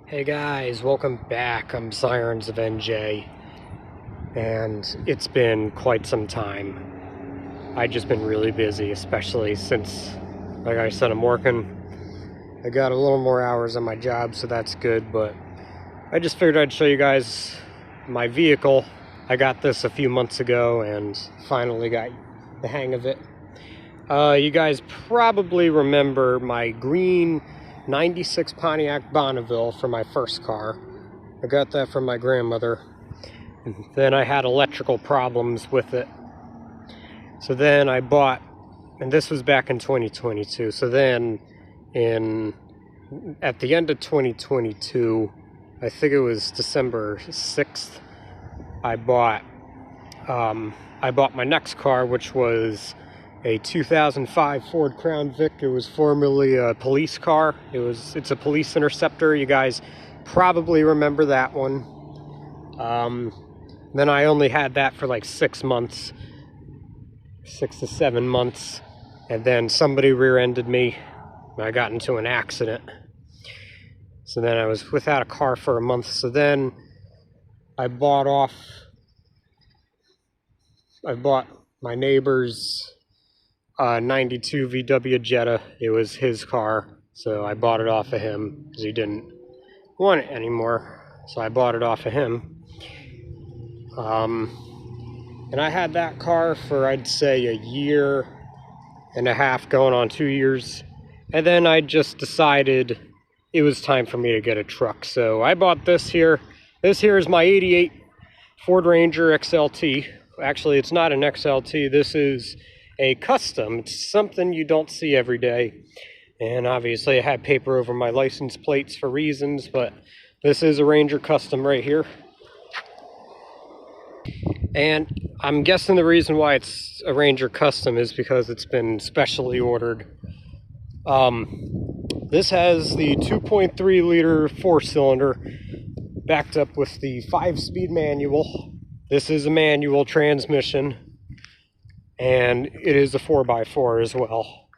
Hey guys, welcome back. I'm Sirens of NJ, and it's been quite some time. I've just been really busy, especially since, like I said, I'm working. I got a little more hours on my job, so that's good, but I just figured I'd show you guys my vehicle. I got this a few months ago and finally got the hang of it. You guys probably remember my green 96 Pontiac Bonneville for my first car. I got that from my grandmother. And then I had electrical problems with it. So then I bought, and this was back in 2022. So then at the end of 2022, I think it was December 6th, I bought my next car, which was a 2005 Ford Crown Vic. It was formerly a police car. It's a police interceptor. You guys probably remember that one. Then I only had that for like 6 months, 6 to 7 months, and then somebody rear-ended me. I got into an accident. So then I was without a car for a month. So then I bought my neighbor's 92 VW Jetta. It was his car, so I bought it off of him because he didn't want it anymore. So I bought it off of him. And I had that car for, I'd say, a year and a half, going on 2 years. And then I just decided it was time for me to get a truck. So I bought this here. This here is my 88 Ford Ranger XLT. Actually, it's not an XLT. This is a custom. It's something you don't see every day. And obviously I had paper over my license plates for reasons, but this is a Ranger custom right here. And I'm guessing the reason why it's a Ranger custom is because it's been specially ordered. This has the 2.3 liter 4-cylinder backed up with the 5-speed manual. This is a manual transmission. And it is a 4x4 as well.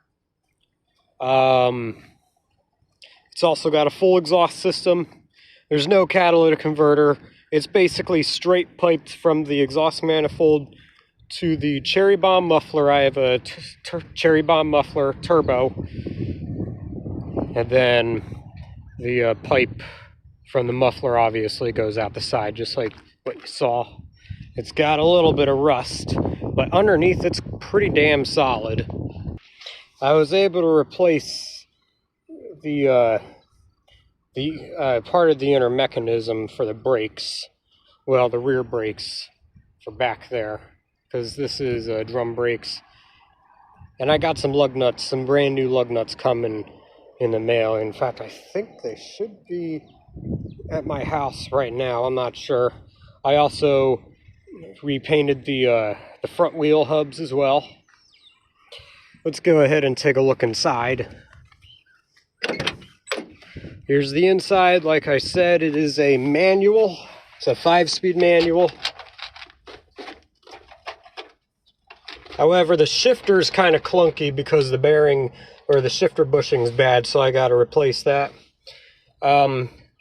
It's also got a full exhaust system. There's no catalytic converter. It's basically straight piped from the exhaust manifold to the Cherry Bomb muffler. I have a Cherry Bomb muffler turbo. And then the pipe from the muffler obviously goes out the side, just like what you saw. It's got a little bit of rust, but underneath it's pretty damn solid. I was able to replace the part of the inner mechanism for the brakes, well, the rear brakes for back there, because this is drum brakes. And I got some lug nuts, some brand new lug nuts coming in the mail. In fact, I think they should be at my house right now. I'm not sure. I also repainted the front wheel hubs as well. Let's go ahead and take a look inside. Here's the inside. Like I said, it is a manual. It's a 5-speed manual. However, the shifter is kind of clunky because the bearing or the shifter bushing is bad, so I got to replace that.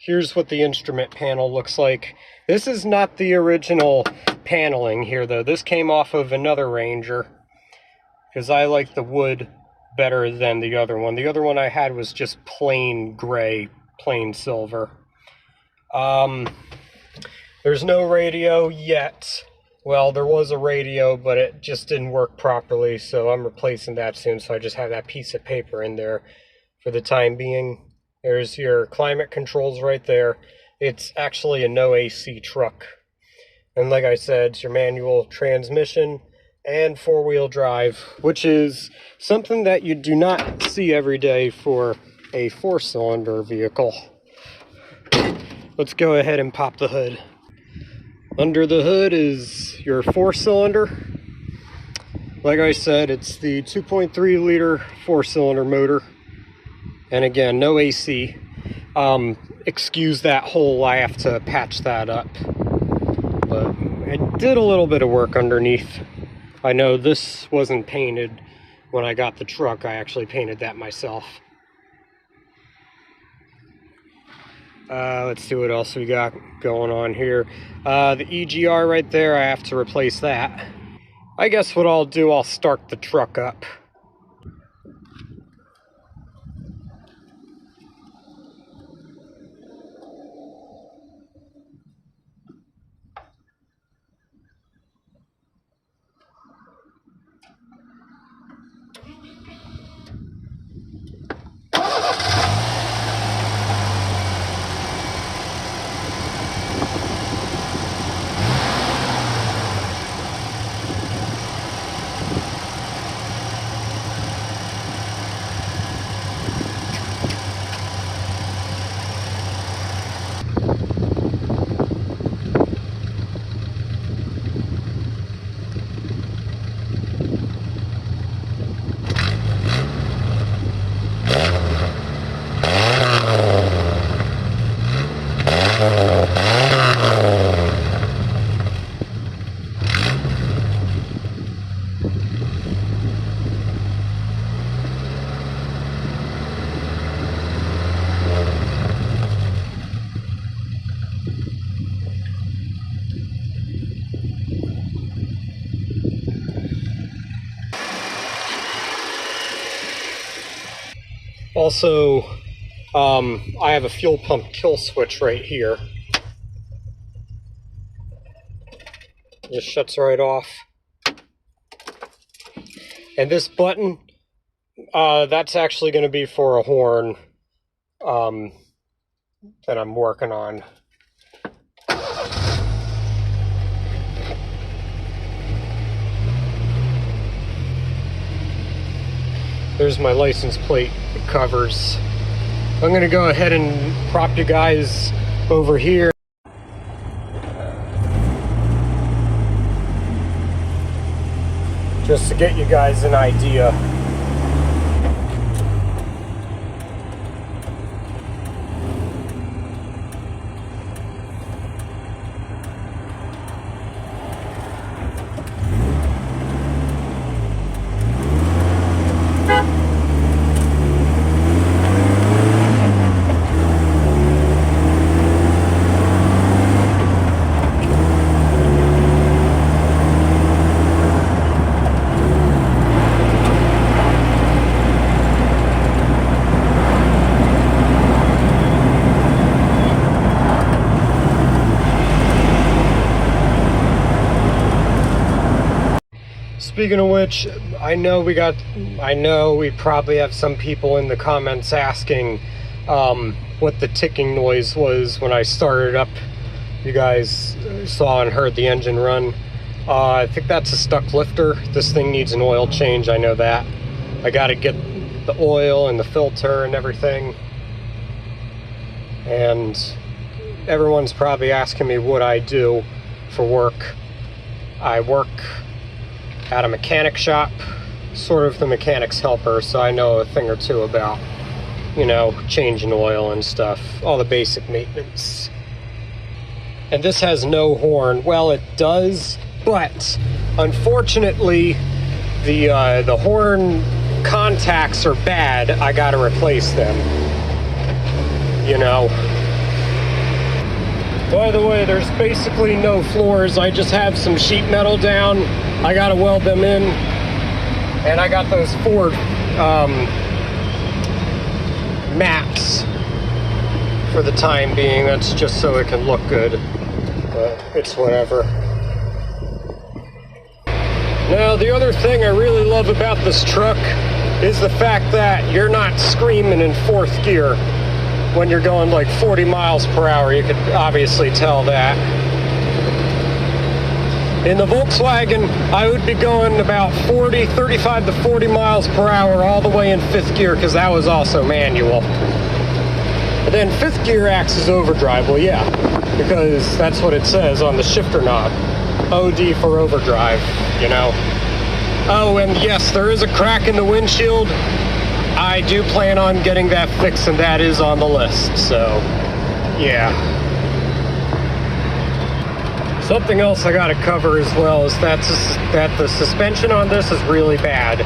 Here's what the instrument panel looks like. This is not the original paneling here, though. This came off of another Ranger because I like the wood better than the other one. The other one I had was just plain gray, plain silver. There's no radio yet. Well, there was a radio, but it just didn't work properly, so I'm replacing that soon. So I just have that piece of paper in there for the time being. There's your climate controls right there. It's actually a no AC truck. And like I said, it's your manual transmission and 4-wheel drive, which is something that you do not see every day for a 4-cylinder vehicle. Let's go ahead and pop the hood. Under the hood is your 4-cylinder. Like I said, it's the 2.3 liter 4-cylinder motor. And again, no AC. Excuse that hole, I have to patch that up. But I did a little bit of work underneath. I know this wasn't painted when I got the truck. I actually painted that myself. Let's see what else we got going on here. The EGR right there, I have to replace that. I guess what I'll do, I'll start the truck up. Also, I have a fuel pump kill switch right here. It just shuts right off. And this button, that's actually going to be for a horn that I'm working on. There's my license plate covers. I'm gonna go ahead and prop you guys over here. Just to get you guys an idea. Speaking of which, I know we probably have some people in the comments asking what the ticking noise was when I started up. You guys saw and heard the engine run. I think that's a stuck lifter. This thing needs an oil change, I know that. I gotta get the oil and the filter and everything. And everyone's probably asking me what I do for work. I work at a mechanic shop, sort of the mechanic's helper, so I know a thing or two about, you know, changing oil and stuff, all the basic maintenance. And this has no horn. Well, it does, but unfortunately, the horn contacts are bad. I gotta replace them, you know. By the way, there's basically no floors. I just have some sheet metal down. I gotta weld them in. And I got those Ford maps for the time being. That's just so it can look good. But it's whatever. Now, the other thing I really love about this truck is the fact that you're not screaming in fourth gear when you're going like 40 miles per hour. You could obviously tell that. In the Volkswagen, I would be going about 35 to 40 miles per hour all the way in fifth gear, because that was also manual. And then fifth gear acts as overdrive. Well, yeah, because that's what it says on the shifter knob. OD for overdrive, you know. Oh, and yes, there is a crack in the windshield. I do plan on getting that fixed, and that is on the list, so yeah. Something else I gotta cover as well is that the suspension on this is really bad.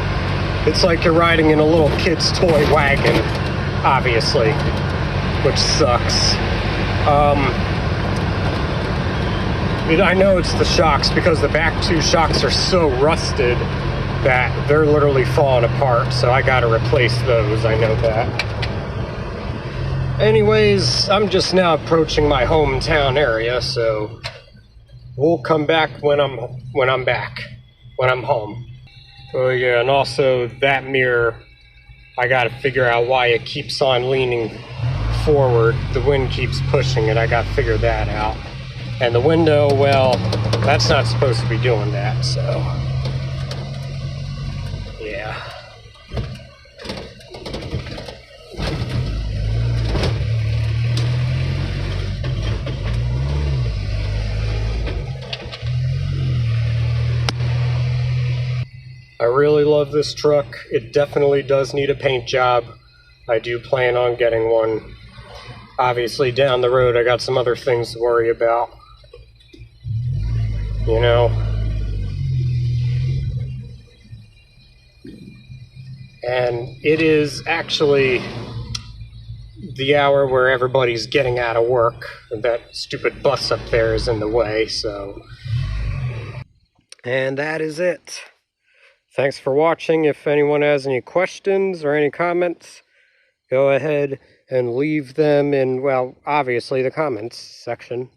It's like you're riding in a little kid's toy wagon, obviously, which sucks. I know it's the shocks because the back two shocks are so rusted that they're literally falling apart, so I gotta replace those, I know that. Anyways, I'm just now approaching my hometown area, so we'll come back when I'm home. Oh yeah, and also that mirror, I gotta figure out why it keeps on leaning forward. The wind keeps pushing it, I gotta figure that out. And the window, well, that's not supposed to be doing that, so yeah. I really love this truck. It definitely does need a paint job. I do plan on getting one. Obviously, down the road, I got some other things to worry about. You know? And it is actually the hour where everybody's getting out of work. That stupid bus up there is in the way, so. And that is it. Thanks for watching. If anyone has any questions or any comments, go ahead and leave them in, well, obviously the comments section.